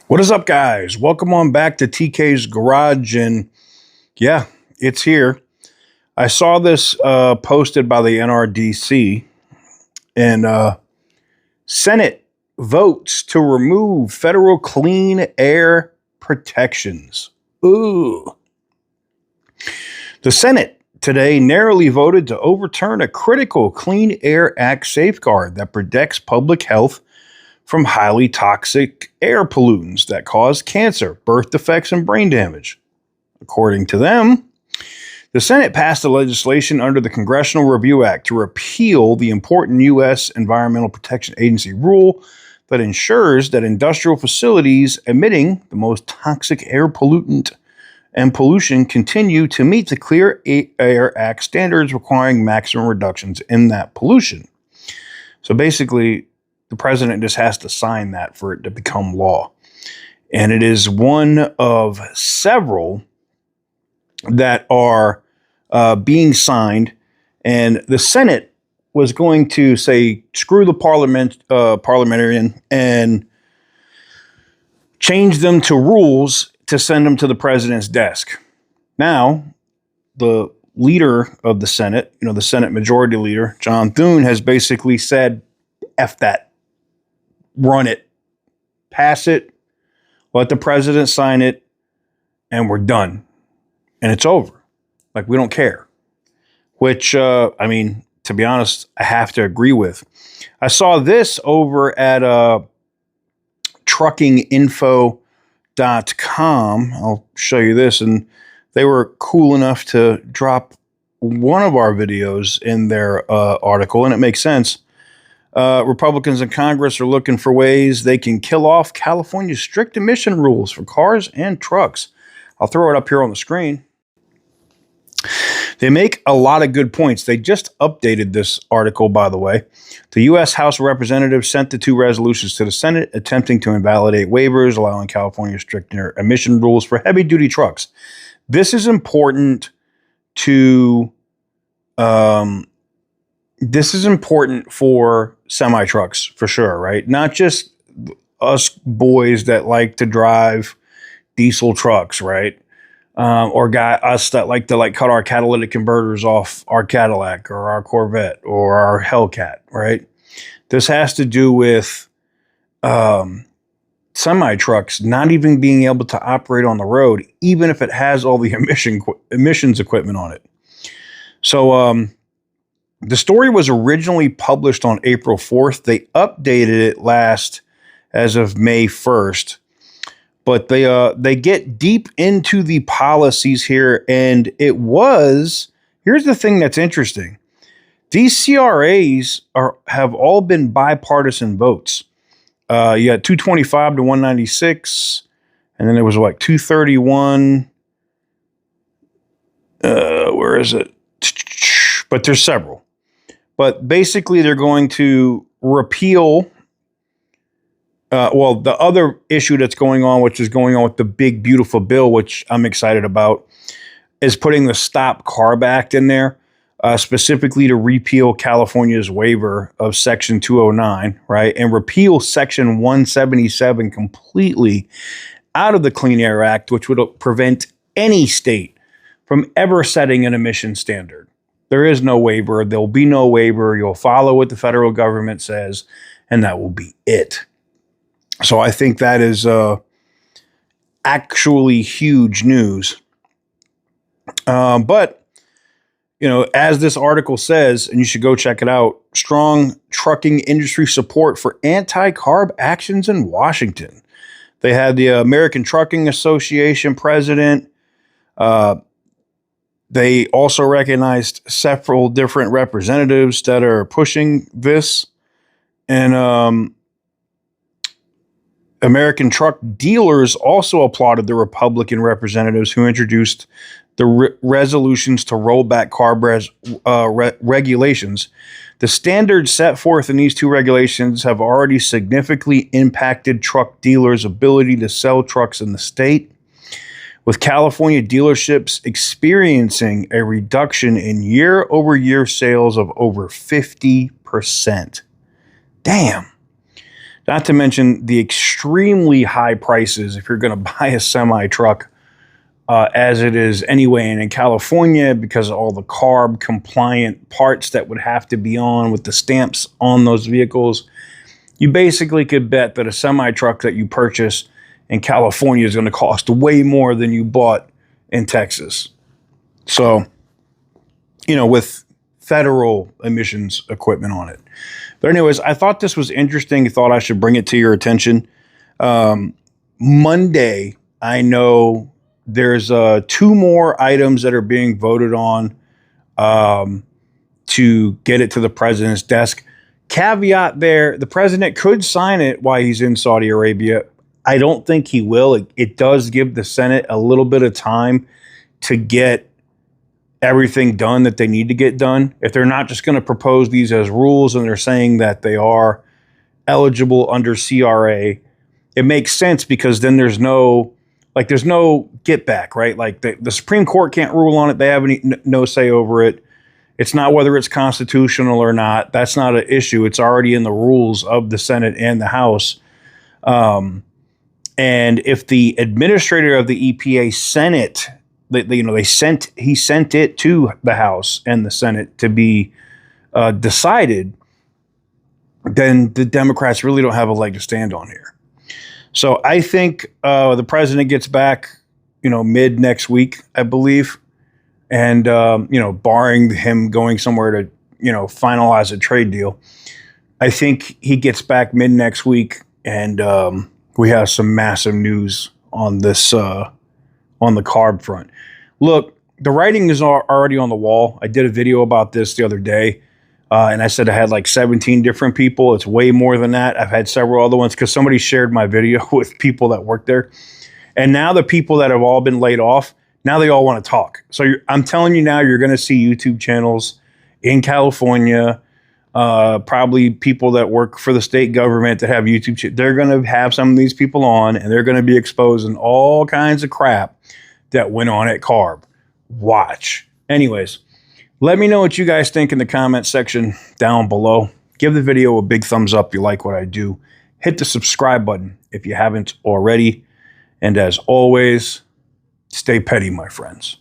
What is up, guys? Welcome on back to TK's Garage, and yeah, it's here. I saw this posted by the NRDC, and Senate votes to remove federal clean air protections. Ooh. The Senate today narrowly voted to overturn a critical Clean Air Act safeguard that protects public health from highly toxic air pollutants that cause cancer, birth defects, and brain damage. According to them, the Senate passed the legislation under the Congressional Review Act to repeal the important U.S. Environmental Protection Agency rule that ensures that industrial facilities emitting the most toxic air pollutant and pollution continue to meet the Clean Air Act standards requiring maximum reductions in that pollution. So basically, the president just has to sign that for it to become law. And it is one of several that are being signed. And the Senate was going to say, screw the parliamentarian and change them to rules to send them to the president's desk. Now, the leader of the Senate, the Senate Majority Leader, John Thune, has basically said, F that. Run it, pass it, let the president sign it, and we're done. And it's over. Like, we don't care. Which, to be honest, I have to agree with. I saw this over at truckinginfo.com. I'll show you this. And they were cool enough to drop one of our videos in their article, and it makes sense. Republicans in Congress are looking for ways they can kill off California's strict emission rules for cars and trucks. I'll throw it up here on the screen. They make a lot of good points. They just updated this article, by the way. The U.S. House of Representatives sent the two resolutions to the Senate attempting to invalidate waivers allowing California stricter emission rules for heavy-duty trucks. This is important to... This is important for semi-trucks, for sure, right? Not just us boys that like to drive diesel trucks, right? Or us that like to cut our catalytic converters off our Cadillac or our Corvette or our Hellcat, right? This has to do with semi-trucks not even being able to operate on the road, even if it has all the emissions equipment on it. So, the story was originally published on April 4th. They updated it as of May 1st. But they get deep into the policies here. And here's the thing that's interesting. These CRAs have all been bipartisan votes. You got 225 to 196. And then there was 231. Where is it? But there's several. But basically, they're going to repeal, the other issue that's going on, which is going on with the big, beautiful bill, which I'm excited about, is putting the Stop CARB Act in there, specifically to repeal California's waiver of Section 209, right? And repeal Section 177 completely out of the Clean Air Act, which would prevent any state from ever setting an emission standard. There is no waiver. There'll be no waiver. You'll follow what the federal government says, and that will be it. So I think that is actually huge news. But, as this article says, and you should go check it out, strong trucking industry support for anti-CARB actions in Washington. They had the American Trucking Association president. They also recognized several different representatives that are pushing this. And American truck dealers also applauded the Republican representatives who introduced the resolutions to roll back CARB regulations. The standards set forth in these two regulations have already significantly impacted truck dealers' ability to sell trucks in the state, with California dealerships experiencing a reduction in year-over-year sales of over 50%. Damn. Not to mention the extremely high prices if you're going to buy a semi-truck, as it is anyway. And in California, because of all the CARB compliant parts that would have to be on with the stamps on those vehicles, you basically could bet that a semi-truck that you purchase in California is going to cost way more than you bought in Texas. So, with federal emissions equipment on it. But anyways, I thought this was interesting. I thought I should bring it to your attention. Monday, I know there's 2 more items that are being voted on to get it to the president's desk. Caveat there, the president could sign it while he's in Saudi Arabia. I don't think he will. It does give the Senate a little bit of time to get everything done that they need to get done. If they're not just going to propose these as rules and they're saying that they are eligible under CRA, it makes sense because then there's no get back, right? Like the Supreme Court can't rule on it. They have no say over it. It's not whether it's constitutional or not. That's not an issue. It's already in the rules of the Senate and the House. And if the administrator of the EPA sent it, he sent it to the House and the Senate to be decided, then the Democrats really don't have a leg to stand on here. So I think the president gets back, mid next week, I believe. And, barring him going somewhere to, finalize a trade deal, I think he gets back mid next week. And we have some massive news on this, on the CARB front. Look, the writing is already on the wall. I did a video about this the other day. And I said I had like 17 different people. It's way more than that. I've had several other ones because somebody shared my video with people that work there. And now the people that have all been laid off, now they all want to talk. So I'm telling you now, you're going to see YouTube channels in California, probably people that work for the state government that have YouTube channels. They're going to have some of these people on and they're going to be exposing all kinds of crap that went on at CARB. Watch. Anyways. Let me know what you guys think in the comment section down below. Give the video a big thumbs up if you like what I do. Hit the subscribe button if you haven't already. And as always, stay petty, my friends.